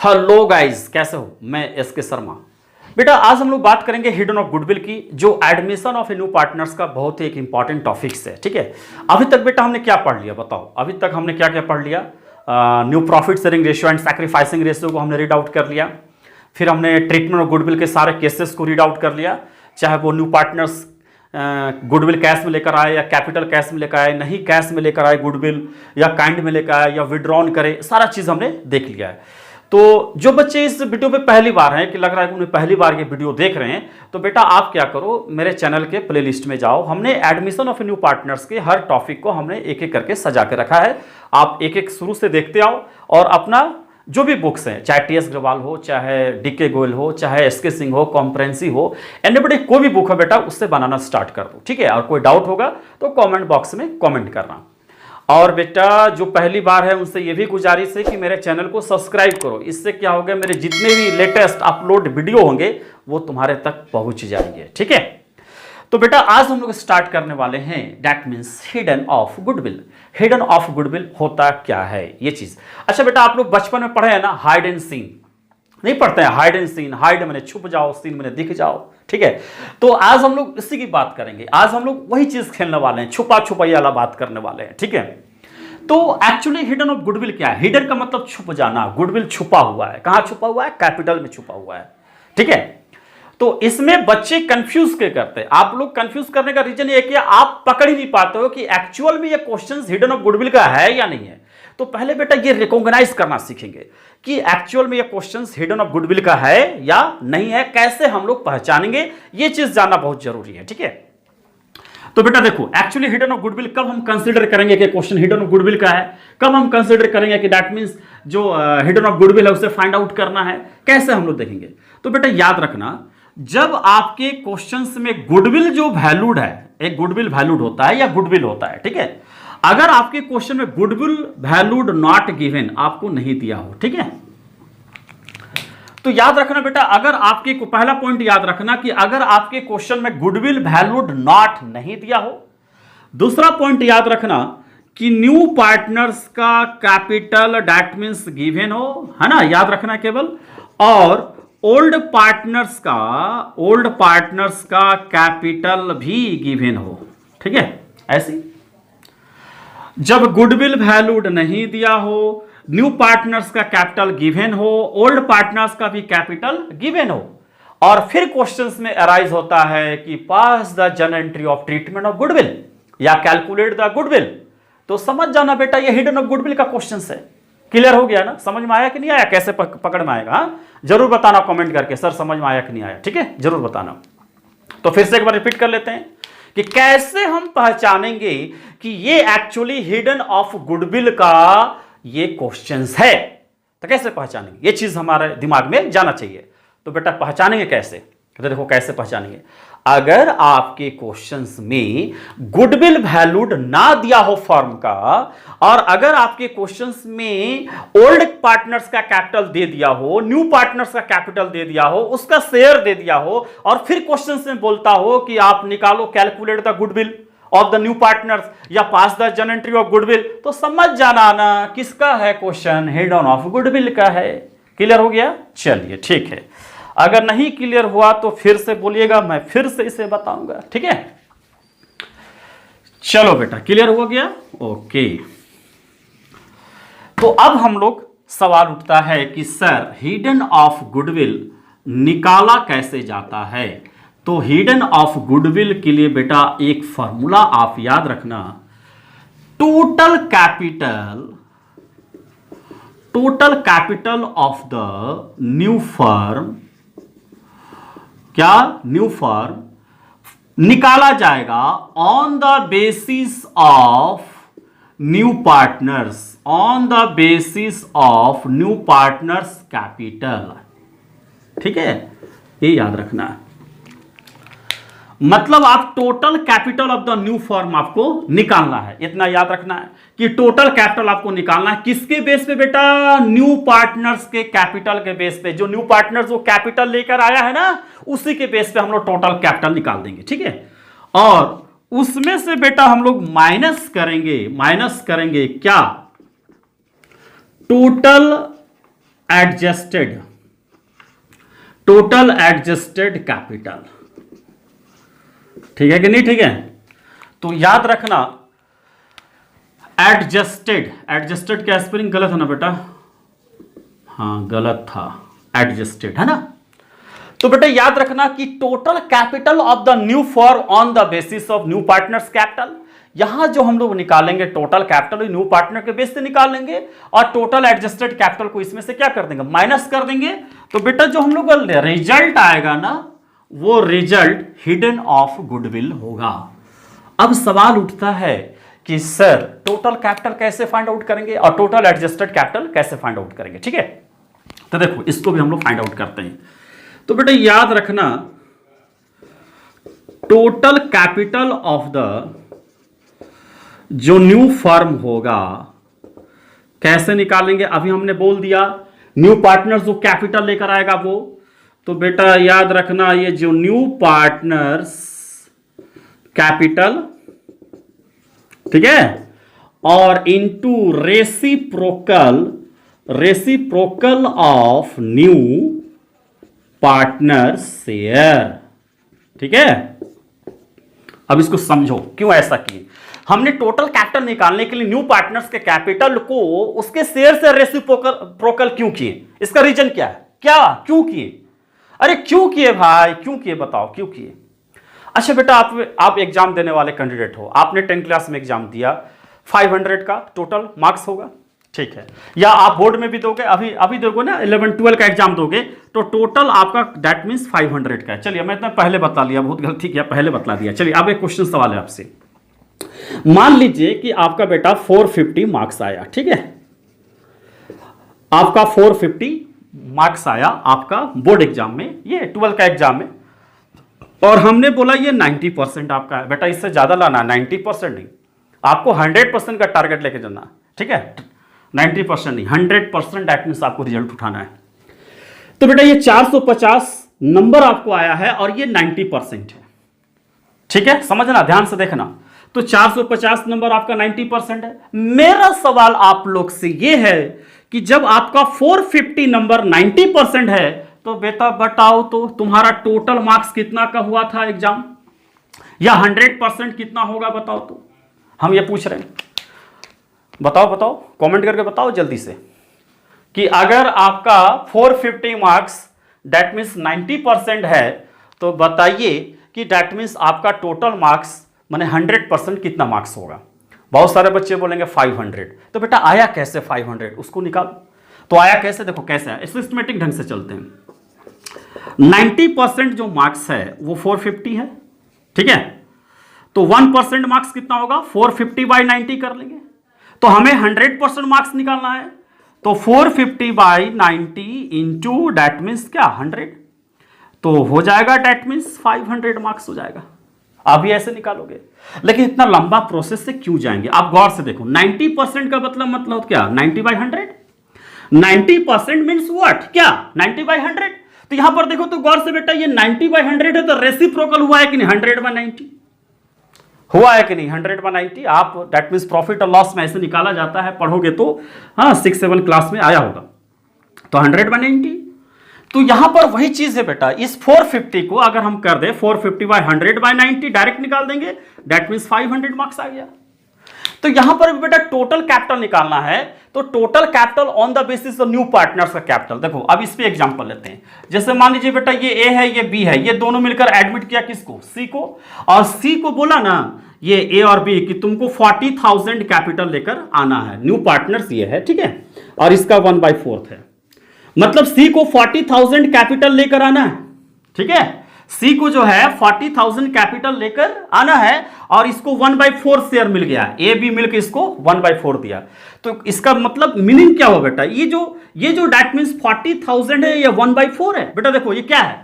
Hello guys, कैसे हो? मैं एसके शर्मा। बेटा आज हम लोग बात करेंगे हिडन ऑफ गुडविल की, जो admission of a new partners का बहुत ही एक इंपॉर्टेंट टॉपिक्स है। ठीक है, अभी तक बेटा हमने क्या पढ़ लिया बताओ? अभी तक हमने क्या क्या पढ़ लिया? New profit sharing ratio and sacrificing ratio को हमने रीड आउट कर लिया। फिर हमने ट्रीटमेंट ऑफ गुडविल के सारे केसेस को रीड आउट कर लिया, चाहे वो न्यू पार्टनर्स गुडविल कैश में लेकर आए या कैपिटल कैश में लेकर आए, नहीं कैश में लेकर आए गुडविल, या काइंड में लेकर आए या विड्रॉन करे, सारा चीज हमने देख लिया है। तो जो बच्चे इस वीडियो पे पहली बार हैं, कि लग रहा है कि उन्हें पहली बार ये वीडियो देख रहे हैं, तो बेटा आप क्या करो, मेरे चैनल के प्लेलिस्ट में जाओ। हमने एडमिशन ऑफ न्यू पार्टनर्स के हर टॉपिक को हमने एक एक करके सजा के रखा है। आप एक एक शुरू से देखते आओ और अपना जो भी बुक्स हैं, चाहे टी एस अग्रवाल हो, चाहे डीके गोयल हो, चाहे एस के सिंह हो, कॉम्प्रेंसिव हो, एनीबडी कोई भी बुक हो बेटा उससे बनाना स्टार्ट कर दो। ठीक है, और कोई डाउट होगा तो कमेंट बॉक्स में कमेंट करना। और बेटा जो पहली बार है उनसे ये भी गुजारिश है कि मेरे चैनल को सब्सक्राइब करो। इससे क्या होगा, मेरे जितने भी लेटेस्ट अपलोड वीडियो होंगे वो तुम्हारे तक पहुंच जाएंगे। ठीक है, तो बेटा आज हम लोग स्टार्ट करने वाले हैं, that means hidden of goodwill. Hidden of goodwill होता क्या है ये चीज? अच्छा बेटा, आप लोग बचपन में पढ़े हैं ना, हाइड एंड सीन? नहीं पढ़ते हैं? हाइड एंड सीन, हाइड मैंने छुप जाओ, सीन मैंने दिख जाओ। ठीक है, तो आज हम लोग इसी की बात करेंगे। आज हम लोग वही चीज खेलने वाले हैं, छुपा छुपाई वाला बात करने वाले हैं। ठीक है, तो एक्चुअली हिडन ऑफ गुडविल क्या है? हिडन का मतलब छुप जाना, गुडविल छुपा हुआ है। कहां छुपा हुआ है? कैपिटल में छुपा हुआ है। ठीक है, तो इसमें बच्चे कंफ्यूज क्या करते हैं? आप लोग कंफ्यूज करने का रीजन ये है कि आप पकड़ ही नहीं पाते हो कि एक्चुअल में ये क्वेश्चन हिडन ऑफ गुडविल का है या नहीं है। तो पहले बेटा ये रिकॉग्नाइज करना सीखेंगे कि एक्चुअल में ये क्वेश्चंस हिडन ऑफ गुडविल का है या नहीं है, कैसे हम लोग पहचानेंगे, ये चीज जानना बहुत जरूरी है। ठीक है, तो बेटा देखो, एक्चुअली हिडन ऑफ गुडविल कब हम कंसीडर करेंगे कि क्वेश्चन हिडन ऑफ गुडविल का है, कब हम कंसीडर करेंगे कि दैट मींस जो हिडन ऑफ गुडविल है उसे फाइंड आउट करना है, कैसे हम लोग देखेंगे? तो बेटा याद रखना, जब आपके क्वेश्चंस में गुडविल जो वैल्यूड है, एक गुडविल वैल्यूड होता है या गुडविल होता है। ठीक है, अगर आपके क्वेश्चन में गुडविल वैल्यूड नॉट गिवन, आपको नहीं दिया हो, ठीक है, तो याद रखना बेटा, अगर आपके को पहला पॉइंट याद रखना कि अगर आपके क्वेश्चन में गुडविल वैल्यूड नॉट नहीं दिया हो। दूसरा पॉइंट याद रखना कि न्यू पार्टनर्स का कैपिटल दैट मींस गिवन हो, है ना, याद रखना केवल। और ओल्ड पार्टनर्स का कैपिटल भी गिवन हो। ठीक है, ऐसी जब गुडविल वैल्यूड नहीं दिया हो, न्यू पार्टनर्स का कैपिटल गिवन हो, ओल्ड पार्टनर्स का भी कैपिटल गिवन हो, और फिर क्वेश्चंस में अराइज होता है कि pass the journal entry of treatment of goodwill या कैलकुलेट द गुडविल, तो समझ जाना बेटा ये हिडन ऑफ गुडविल का क्वेश्चन है। क्लियर हो गया ना? समझ में आया कि नहीं आया? कैसे पकड़ में आएगा? जरूर बताना कमेंट करके, सर समझ में आया कि नहीं आया। ठीक है, जरूर बताना। तो फिर से एक बार रिपीट कर लेते हैं कि कैसे हम पहचानेंगे कि ये एक्चुअली हिडन ऑफ गुडविल का ये क्वेश्चंस है। तो कैसे पहचानेंगे, ये चीज हमारे दिमाग में जाना चाहिए। तो बेटा पहचानेंगे कैसे? तो देखो कैसे पहचानेंगे, अगर आपके क्वेश्चंस में गुडविल वैल्यूड ना दिया हो फर्म का, और अगर आपके क्वेश्चंस में ओल्ड पार्टनर्स का कैपिटल दे दिया हो, न्यू पार्टनर्स का कैपिटल दे दिया हो, उसका शेयर दे दिया हो, और फिर क्वेश्चंस में बोलता हो कि आप निकालो calculate the goodwill of the new partners या pass the journal entry of goodwill, तो समझ जाना ना किसका है क्वेश्चन, हिडन ऑफ गुडविल का है। क्लियर हो गया? चलिए ठीक है, अगर नहीं क्लियर हुआ तो फिर से बोलिएगा, मैं फिर से इसे बताऊंगा। ठीक है, चलो बेटा क्लियर हो गया? ओके, तो अब हम लोग सवाल उठता है कि सर हिडन ऑफ गुडविल निकाला कैसे जाता है? तो हिडन ऑफ गुडविल के लिए बेटा एक फॉर्मूला आप याद रखना, total capital of the new firm, क्या न्यू फर्म निकाला जाएगा on the basis of new partners, on the basis of new partners capital. ठीक है, ये याद रखना है। मतलब आप total capital of the new firm आपको निकालना है, इतना याद रखना है कि टोटल कैपिटल आपको निकालना है। किसके बेस पे बेटा? न्यू पार्टनर्स के कैपिटल के बेस पे। जो न्यू पार्टनर्स वो कैपिटल लेकर आया है ना, उसी के बेस पे हम लोग टोटल कैपिटल निकाल देंगे। ठीक है, और उसमें से बेटा हम लोग माइनस करेंगे क्या? Total adjusted, total adjusted capital, ठीक है कि नहीं? ठीक है, तो याद रखना एडजस्टेड, एडजस्टेड का स्पेलिंग गलत है ना बेटा? हाँ गलत था, एडजस्टेड है ना? तो बेटा याद रखना कि total capital of the new firm on the basis of new partners capital, यहां जो हम लोग निकालेंगे टोटल कैपिटल न्यू पार्टनर के बेस से निकालेंगे और टोटल एडजस्टेड कैपिटल को इसमें से क्या कर देंगे? माइनस कर देंगे। तो बेटा जो हम लोग का रिजल्ट आएगा ना, वो रिजल्ट हिडन ऑफ गुडविल होगा। अब सवाल उठता है कि सर टोटल कैपिटल कैसे फाइंड आउट करेंगे और टोटल एडजस्टेड कैपिटल कैसे फाइंड आउट करेंगे? ठीक है, तो देखो इसको भी हम लोग फाइंड आउट करते हैं। तो बेटा याद रखना टोटल कैपिटल ऑफ द जो न्यू फर्म होगा कैसे निकालेंगे? अभी हमने बोल दिया न्यू पार्टनर्स जो कैपिटल लेकर आएगा वो, तो बेटा याद रखना ये जो न्यू पार्टनर्स कैपिटल, ठीक है, और into reciprocal of new partner share, ठीक है। अब इसको समझो क्यों ऐसा किए। हमने टोटल कैपिटल निकालने के लिए न्यू पार्टनर्स के कैपिटल को उसके शेयर से रेसिप्रोकल क्यों किए? इसका रीजन क्या है? क्यों किए? अरे क्यों किए भाई, क्यों किए बताओ, क्यों किए? अच्छा बेटा आप एग्जाम देने वाले कैंडिडेट हो, आपने 10th क्लास में एग्जाम दिया, 500 का टोटल मार्क्स होगा, ठीक है, या आप बोर्ड में भी दोगे, अभी दोगे ना 11 12 का एग्जाम दोगे, तो टोटल आपका दैट मीन्स 500 का है। चलिए मैं इतना पहले बता लिया, बहुत गलती किया, पहले बता दिया। चलिए अब एक क्वेश्चन सवाल है आपसे। मान लीजिए कि आपका बेटा 450 मार्क्स आया, ठीक है, आपका 450 मार्क्स आया आपका बोर्ड एग्जाम में, ये 12 का एग्जाम में, और हमने बोला ये 90% आपका है। बेटा इससे ज्यादा लाना, 90% नहीं, आपको 100% का टारगेट लेके जाना, ठीक है, 90% नहीं 100% दैट मींस आपको रिजल्ट उठाना है। तो बेटा ये 450 नंबर आपको आया है और ये 90% है, ठीक है, समझना, ध्यान से देखना। तो 450 नंबर आपका 90% है। मेरा सवाल आप लोग से ये है कि जब आपका 450 नंबर 90% है तो बेटा बताओ तो तुम्हारा टोटल मार्क्स कितना का हुआ था एग्जाम, या 100% कितना होगा बताओ तो, हम ये पूछ रहे हैं। बताओ कमेंट करके बताओ जल्दी से कि अगर आपका 450 मार्क्स दैट मीन्स 90% है तो बताइए कि दैट मीन्स आपका टोटल मार्क्स माने 100% कितना मार्क्स होगा। बहुत सारे बच्चे बोलेंगे 500। तो बेटा आया कैसे 500, उसको निकालो। तो आया कैसे, देखो कैसे आया, सिस्टमेटिक ढंग से चलते हैं। 90% जो मार्क्स है वो 450 है, ठीक है, तो 1% मार्क्स कितना होगा, 450 बाई 90 कर लेंगे। तो हमें 100% मार्क्स निकालना है, तो 450 बाई 90 इंटू डैट मीन्स क्या 100, तो हो जाएगा डैट मीन्स 500 मार्क्स हो जाएगा। आप भी ऐसे निकालोगे, लेकिन इतना लंबा प्रोसेस से क्यों जाएंगे? आप गौर से देखो, 90% का मतलब क्या, 90 बाई 100, 90% मीन्स व्हाट, क्या 90 बाई 100। तो यहां पर देखो तो गौर से बेटा ये 90 बाई 100 है, तो रेसिप्रोकल हुआ है कि नहीं, 100 बाई 90 हुआ है कि नहीं, 100 बाई 90। आप दैट मीन्स प्रॉफिट और लॉस में ऐसे निकाला जाता है, पढ़ोगे तो, हाँ 6-7 क्लास में आया होगा। तो 100 बाई 90, तो यहां पर वही चीज है बेटा, इस 450 को अगर हम कर दे 450 बाई 100 बाई 90 डायरेक्ट निकाल देंगे, दैट मीन्स 500 मार्क्स आ गया। तो यहां पर भी बेटा टोटल कैपिटल निकालना है, तो total capital on the basis of new partners का कैपिटल। देखो अब इस पे एग्जांपल लेते हैं। जैसे मान लीजिए बेटा ये ए है ये बी है, ये दोनों मिलकर एडमिट किया किसको, सी को, और सी को बोला ना ये ए और बी कि तुमको 40,000 कैपिटल लेकर आना है, न्यू पार्टनर्स ये है, ठीक है, और इसका 1/4 है, मतलब सी को 40,000 कैपिटल लेकर आना है, ठीक है, सी को जो है 40,000 कैपिटल लेकर आना है, और इसको 1/4 शेयर मिल गया, ए बी मिलकर इसको 1/4 दिया। तो इसका मतलब मीनिंग क्या हुआ बेटा, ये जो दैट मीन्स 40,000 है, ये 1/4 है। बेटा देखो ये क्या है,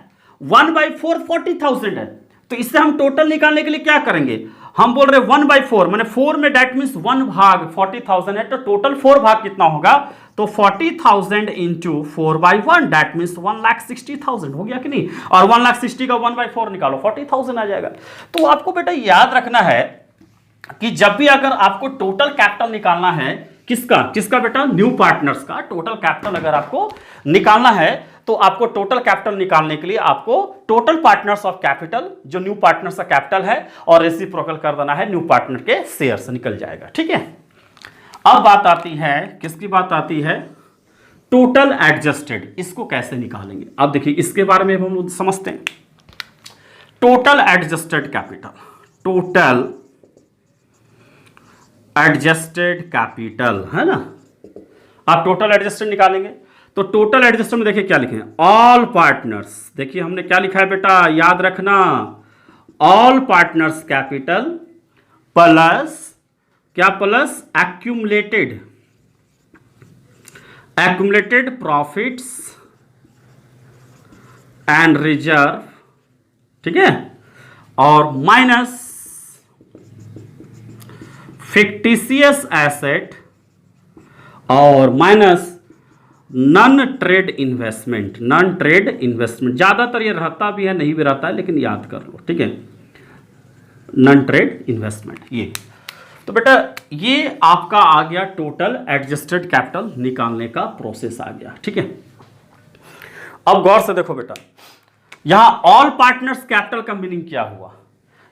1/4 40,000 है, तो इससे हम टोटल निकालने के लिए क्या करेंगे, हम बोल रहे 1/4 माने 4 में दैट मीन्स 1 भाग 40,000 है, तो टोटल 4 भाग कितना होगा, तो 40,000 इंटू 4/1 दैट मीन्स 1,60,000 हो गया कि नहीं, और 1,60,000 का 1/4 निकालो 40,000 आ जाएगा। तो आपको बेटा याद रखना है कि जब भी अगर आपको टोटल कैपिटल निकालना है किसका किसका बेटा, न्यू पार्टनर्स का टोटल कैपिटल अगर आपको निकालना है तो आपको टोटल कैपिटल निकालने के लिए आपको टोटल पार्टनर्स ऑफ कैपिटल जो न्यू पार्टनर्स का कैपिटल है और रेसिप्रोकल कर देना है न्यू पार्टनर के शेयर से, निकल जाएगा। ठीक है, अब बात आती है किसकी बात आती है, टोटल एडजस्टेड। इसको कैसे निकालेंगे अब देखिए, इसके बारे में हम लोग समझते हैं। Total adjusted capital, total adjusted capital है ना, आप टोटल एडजस्टेड निकालेंगे तो टोटल एडजस्टेड में देखिए क्या लिखे, ऑल पार्टनर्स। देखिए हमने क्या लिखा है बेटा, याद रखना, ऑल पार्टनर्स कैपिटल प्लस क्या, plus accumulated profits and reserve, ठीक है, और माइनस फिक्टिशियस एसेट और minus non trade investment. Non trade investment ज्यादातर ये रहता भी है, नहीं भी रहता है, लेकिन याद कर लो। ठीक है, नॉन ट्रेड इन्वेस्टमेंट, ये तो बेटा ये आपका आ गया टोटल एडजस्टेड कैपिटल निकालने का प्रोसेस आ गया। ठीक है, अब गौर से देखो बेटा, यहां ऑल पार्टनर्स कैपिटल का मीनिंग क्या हुआ।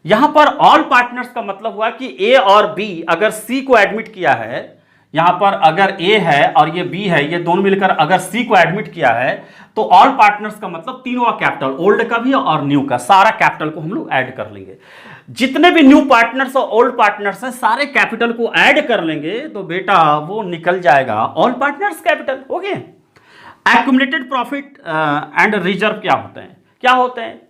यहां पर ऑल पार्टनर्स का मतलब हुआ कि ए और बी अगर सी को एडमिट किया है, यहां पर अगर ए है और ये बी है, ये दोनों मिलकर अगर सी को एडमिट किया है तो ऑल पार्टनर्स का मतलब तीनों का कैपिटल, ओल्ड का भी और न्यू का, सारा कैपिटल को हम लोग ऐड कर लेंगे। जितने भी न्यू पार्टनर्स और ओल्ड पार्टनर्स हैं सारे कैपिटल को ऐड कर लेंगे तो बेटा वो निकल जाएगा all partners capital. Okay, accumulated profit and reserve क्या होते हैं, क्या होते हैं,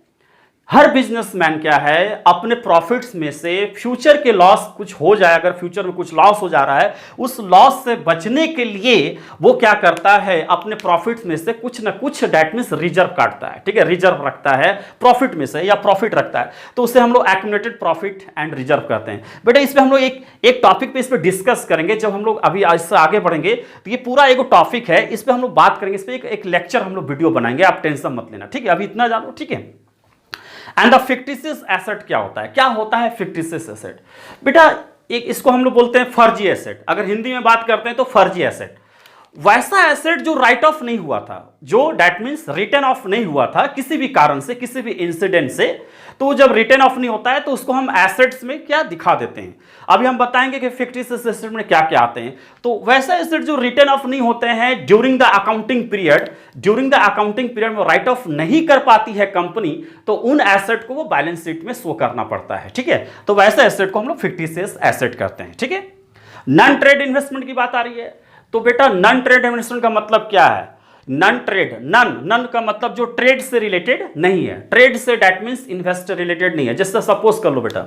हर बिजनेसमैन क्या है अपने प्रॉफिट्स में से फ्यूचर के लॉस कुछ हो जाए, अगर फ्यूचर में कुछ लॉस हो जा रहा है उस लॉस से बचने के लिए वो क्या करता है, अपने प्रॉफिट्स में से कुछ ना कुछ दैट मींस रिजर्व काटता है। ठीक है, रिजर्व रखता है प्रॉफिट में से या प्रॉफिट रखता है, तो उसे हम लोग एक्यूमुलेटेड प्रॉफिट एंड रिजर्व करते हैं। बेटा इस पर हम लोग एक टॉपिक पे इस पर डिस्कस करेंगे, जब हम लोग अभी इससे आगे बढ़ेंगे तो ये पूरा एक टॉपिक है, इस पर हम लोग बात करेंगे, इस पर एक लेक्चर हम लोग वीडियो बनाएंगे, आप टेंशन मत लेना। ठीक है, अभी इतना जानो। ठीक है, एंड द फिक्टिशियस एसेट क्या होता है, क्या होता है फिक्टिशियस एसेट, बेटा एक इसको हम लोग बोलते हैं फर्जी एसेट, अगर हिंदी में बात करते हैं तो फर्जी एसेट, वैसा एसेट जो राइट ऑफ नहीं हुआ था, जो दैट मींस रिटर्न ऑफ नहीं हुआ था किसी भी कारण से, किसी भी इंसिडेंट से, तो जब रिटर्न ऑफ नहीं होता है तो उसको हम एसेट्स में क्या दिखा देते हैं। अभी हम बताएंगे कि फिक्टिशियस एसेट में क्या क्या आते हैं। तो वैसा एसेट जो रिटर्न ऑफ नहीं होते हैं during the accounting period, during the accounting period में राइट ऑफ नहीं कर पाती है कंपनी, तो उन एसेट को वो बैलेंस शीट में शो करना पड़ता है। ठीक है, तो वैसे एसेट को हम लोग फिक्टिशियस एसेट करते हैं। ठीक है, नॉन ट्रेड इन्वेस्टमेंट की बात आ रही है, तो बेटा नॉन ट्रेड इन्वेस्टमेंट का मतलब क्या है, नॉन ट्रेड, नन का मतलब जो ट्रेड से रिलेटेड नहीं है, trade say that means invest related नहीं है। जैसे सपोज कर लो बेटा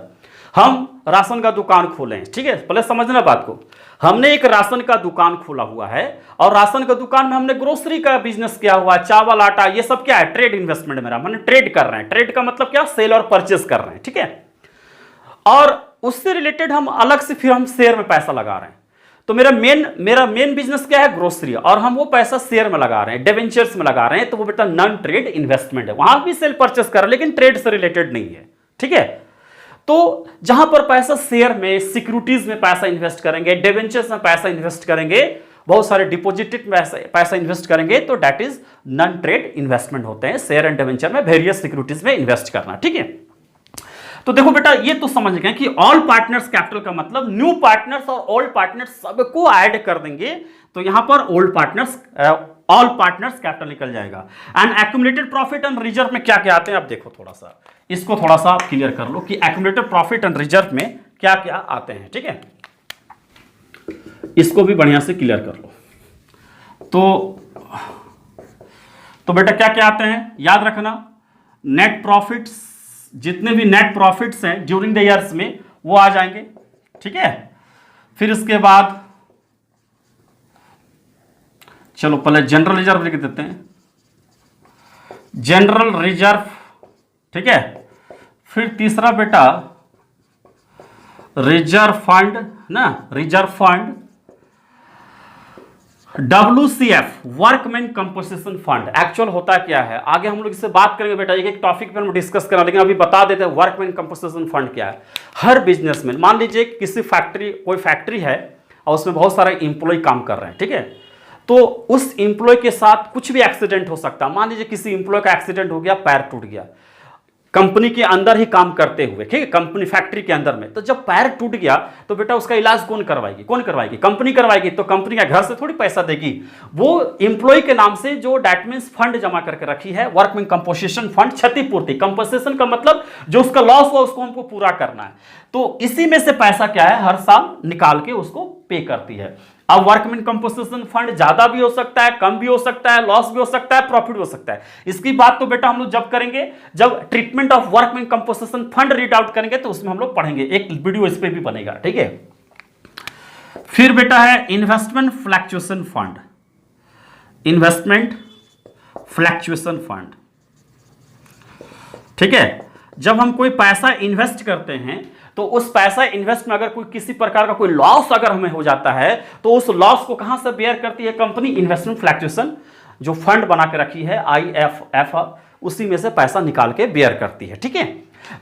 हम राशन का दुकान खोले हैं, ठीक है, पहले समझना बात को, हमने एक राशन का दुकान खोला हुआ है और राशन का दुकान में हमने ग्रोसरी का बिजनेस किया हुआ है, चावल आटा ये सब क्या है, ट्रेड इन्वेस्टमेंट मेरा, मैंने ट्रेड कर रहे हैं, ट्रेड का मतलब क्या, सेल और परचेज कर रहे हैं। ठीक है, और उससे रिलेटेड हम अलग से फिर हम शेयर में पैसा लगा रहे हैं, तो मेरा मेन बिजनेस क्या है, ग्रोसरी, और हम वो पैसा शेयर में लगा रहे हैं, डिवेंचर्स में लगा रहे हैं, तो वो बेटा नॉन ट्रेड इन्वेस्टमेंट है, वहां भी सेल परचेस कर रहे हैं लेकिन ट्रेड से रिलेटेड नहीं है। ठीक है, तो जहां पर पैसा शेयर में, सिक्योरिटीज में पैसा इन्वेस्ट करेंगे, डिवेंचर्स में पैसा इन्वेस्ट करेंगे, बहुत सारे डिपॉजिटेड में पैसा इन्वेस्ट करेंगे, तो that is non trade investment होते हैं, शेयर एंड डिवेंचर में, वेरियस सिक्योरिटीज में इन्वेस्ट करना। ठीक है, तो देखो बेटा ये तो समझ गए कि ऑल पार्टनर्स कैपिटल का मतलब न्यू पार्टनर्स और ओल्ड पार्टनर्स सबको ऐड कर देंगे, तो यहां पर old partners, all partners capital निकल जाएगा। And accumulated profit and reserve में क्या क्या आते हैं, अब देखो थोड़ा सा इसको थोड़ा सा आप क्लियर कर लो कि एक्यूमुलेटेड प्रॉफिट एंड रिजर्व में क्या क्या आते हैं। ठीक है, इसको भी बढ़िया से क्लियर कर लो। तो बेटा क्या क्या आते हैं याद रखना, नेट प्रॉफिट्स, जितने भी नेट प्रॉफिट्स हैं ड्यूरिंग द ईयर्स में वो आ जाएंगे। ठीक है, फिर इसके बाद चलो पहले जनरल रिजर्व लिख देते हैं, जनरल रिजर्व। ठीक है, फिर तीसरा बेटा रिजर्व फंड ना, reserve fund, WCF workman composition fund, actual होता क्या है आगे हम लोग इससे बात करेंगे बेटा, एक एक टॉपिक पे हम डिस्कस करेंगे, लेकिन अभी बता देते हैं वर्कमैन कंपोजिशन फंड क्या है। हर बिजनेसमैन, मान लीजिए किसी फैक्ट्री, कोई फैक्ट्री है और उसमें बहुत सारे एम्प्लॉय काम कर रहे हैं, ठीक है। तो उस एम्प्लॉय के साथ कुछ भी एक्सीडेंट हो सकता है। मान लीजिए किसी एम्प्लॉय का एक्सीडेंट हो गया, पैर टूट गया, कंपनी के अंदर ही काम करते हुए, ठीक है, कंपनी फैक्ट्री के अंदर में, तो जब पैर टूट गया तो बेटा उसका इलाज कौन करवाएगी? कौन करवाएगी? कंपनी करवाएगी। तो कंपनी का घर से थोड़ी पैसा देगी, वो एम्प्लॉय के नाम से जो दैट मींस फंड जमा करके रखी है, वर्कमैन कंपोजिशन फंड, क्षतिपूर्ति, कंपोजिशन का मतलब जो उसका लॉस हुआ उसको हमको पूरा करना है। तो इसी में से पैसा क्या है, हर साल निकाल के उसको पे करती है। अब वर्कमैन कंपोजिशन फंड ज्यादा भी हो सकता है, कम भी हो सकता है, लॉस भी हो सकता है, प्रॉफिट भी हो सकता है। इसकी बात तो बेटा हम लोग जब करेंगे, जब treatment of workman composition fund read out करेंगे तो उसमें हम लोग पढ़ेंगे, एक वीडियो इस पे भी बनेगा, ठीक है। फिर बेटा है investment fluctuation fund, investment fluctuation fund, ठीक है। जब हम कोई पैसा इन्वेस्ट करते हैं तो उस पैसा इन्वेस्ट में अगर कोई किसी प्रकार का कोई लॉस अगर हमें हो जाता है तो उस लॉस को कहां से बेयर करती है कंपनी? इन्वेस्टमेंट फ्लक्चुएशन जो फंड बना के रखी है IFF, उसी में से पैसा निकाल के बेयर करती है, ठीक है।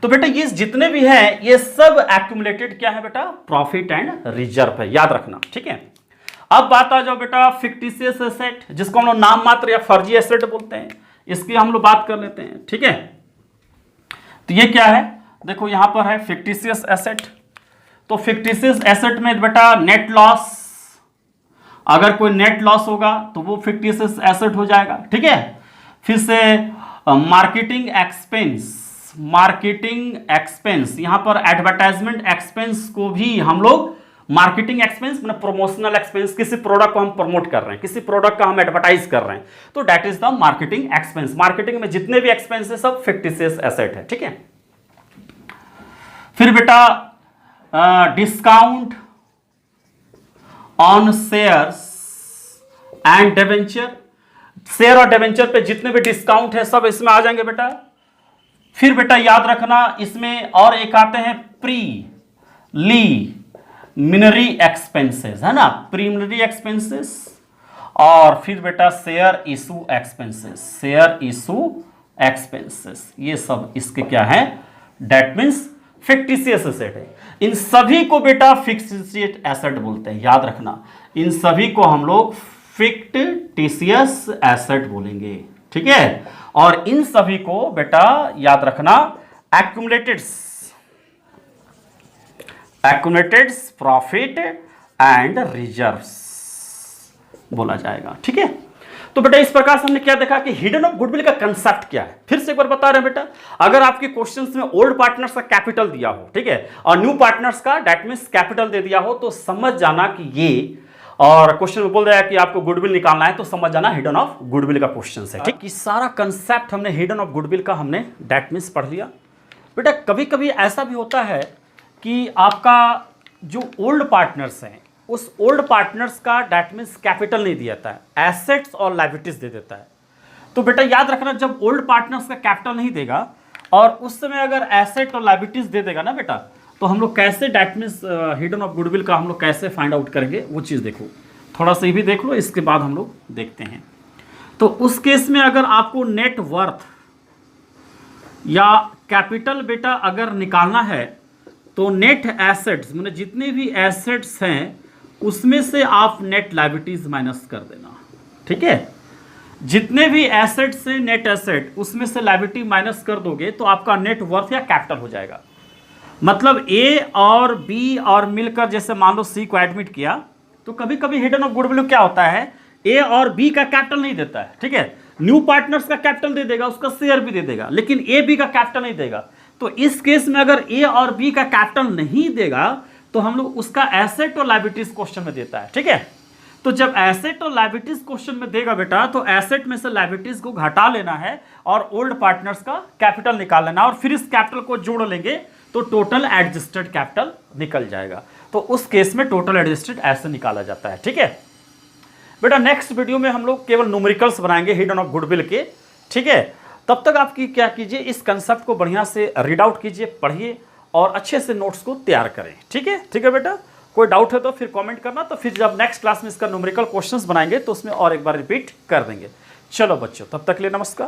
तो बेटा ये जितने भी हैं ये सब एक्यूमुलेटेड क्या है बेटा? प्रॉफिट एंड रिजर्व है, याद रखना, ठीक है। अब बात आ जाओ बेटा फिक्टिशियस एसेट, जिसको हम लोग नाम मात्र या फर्जी एसेट बोलते हैं, इसकी हम लोग बात कर लेते हैं, ठीक है। तो ये क्या है? देखो यहां पर है फिक्टिशियस एसेट। तो फिक्टिशियस एसेट में बेटा नेट लॉस, अगर कोई नेट लॉस होगा तो वो फिक्टिशियस एसेट हो जाएगा, ठीक है। फिर से मार्केटिंग एक्सपेंस, मार्केटिंग एक्सपेंस, यहां पर एडवर्टाइजमेंट एक्सपेंस को भी हम लोग मार्केटिंग एक्सपेंस मतलब प्रमोशनल एक्सपेंस, किसी प्रोडक्ट को हम प्रमोट कर रहे हैं, किसी प्रोडक्ट का हम एडवर्टाइज कर रहे हैं, तो that is the marketing expense. Marketing में जितने भी एक्सपेंस है सब फिक्टिशियस एसेट है, ठीक है। फिर बेटा discount on shares and debenture, share और डिवेंचर पे जितने भी डिस्काउंट है सब इसमें आ जाएंगे बेटा। फिर बेटा याद रखना इसमें और एक आते हैं प्रीलिमिनरी एक्सपेंसेस, है ना, प्रीलिमिनरी एक्सपेंसेस। और फिर बेटा share issue expenses, share issue expenses, ये सब इसके क्या है? दैट मीन्स फिक्टिशियस एसेट है। इन सभी को बेटा फिक्टिशियस एसेट बोलते हैं, याद रखना, इन सभी को हम लोग फिक्टिशियस एसेट बोलेंगे, ठीक है। और इन सभी को बेटा याद रखना एक्यूमुलेटेड प्रॉफिट एंड रिजर्व्स बोला जाएगा, ठीक है। तो बेटा इस प्रकार से हमने क्या देखा कि हिडन ऑफ गुडविल का कंसेप्ट क्या है। फिर से एक बार बता रहे हैं बेटा, अगर आपके क्वेश्चंस में ओल्ड पार्टनर्स का कैपिटल दिया हो, ठीक है, और न्यू पार्टनर्स का दैट मींस कैपिटल दे दिया हो, तो समझ जाना कि ये, और क्वेश्चन में बोल रहा है कि आपको गुडविल निकालना है, तो समझ जाना हिडन ऑफ गुडविल का क्वेश्चन है, ठीक। कि सारा कंसेप्ट हमने हिडन ऑफ गुडविल का हमने दैट मींस पढ़ लिया। बेटा कभी कभी ऐसा भी होता है कि आपका जो ओल्ड पार्टनर्स हैं उस ओल्ड पार्टनर्स का दैट मींस कैपिटल नहीं दिया जाता है, एसेट्स और लायबिलिटीज दे देता है। तो बेटा याद रखना जब ओल्ड पार्टनर्स का कैपिटल नहीं देगा और उस समय अगर एसेट और लायबिलिटीज दे देगा ना बेटा, तो हम लोग कैसे that means hidden of goodwill का हम लोग कैसे फाइंड आउट करेंगे वो चीज़ देखो, थोड़ा सा भी देख लो, इसके बाद हम लोग देखते हैं। तो उस केस में अगर आपको नेट वर्थ या कैपिटल बेटा अगर निकालना है तो नेट एसेट्स मतलब जितने भी एसेट्स हैं उसमें से आप नेट लायबिलिटीज माइनस कर देना, ठीक है। जितने भी एसेट्स हैं नेट एसेट उसमें से लायबिलिटी माइनस कर दोगे तो आपका नेट वर्थ या कैपिटल हो जाएगा। मतलब ए और बी और मिलकर जैसे मान लो सी को एडमिट किया, तो कभी कभी हिडन ऑफ गुडविल क्या होता है, ए और बी का कैपिटल नहीं देता है, ठीक है। न्यू पार्टनर्स का कैपिटल दे देगा, उसका शेयर भी दे देगा, लेकिन ए बी का कैपिटल नहीं देगा। तो इस केस में अगर ए और बी का कैपिटल नहीं देगा तो हम लोग उसका एसेट और लायबिलिटीज क्वेश्चन में देता है, ठीक है। तो जब एसेट और लायबिलिटीज क्वेश्चन में देगा बेटा, तो एसेट में से लायबिलिटीज को घटा लेना है और ओल्ड पार्टनर्स का कैपिटल निकाल लेना, और फिर इस कैपिटल को जोड़ लेंगे तो टोटल एडजस्टेड कैपिटल निकल जाएगा। तो उस केस में टोटल एडजस्टेड ऐसे निकाला जाता है, ठीक है बेटा। नेक्स्ट वीडियो में हम लोग केवल न्यूमेरिकल्स बनाएंगे हिडन ऑफ गुडविल के, ठीक है। तब तक आपकी क्या कीजिए, इस कंसेप्ट को बढ़िया से रीड आउट कीजिए, पढ़िए और अच्छे से नोट्स को तैयार करें, ठीक है। ठीक है बेटा, कोई डाउट है तो फिर कमेंट करना, तो फिर जब नेक्स्ट क्लास में इसका न्यूमेरिकल क्वेश्चंस बनाएंगे तो उसमें और एक बार रिपीट कर देंगे। चलो बच्चों, तब तक के लिए नमस्कार।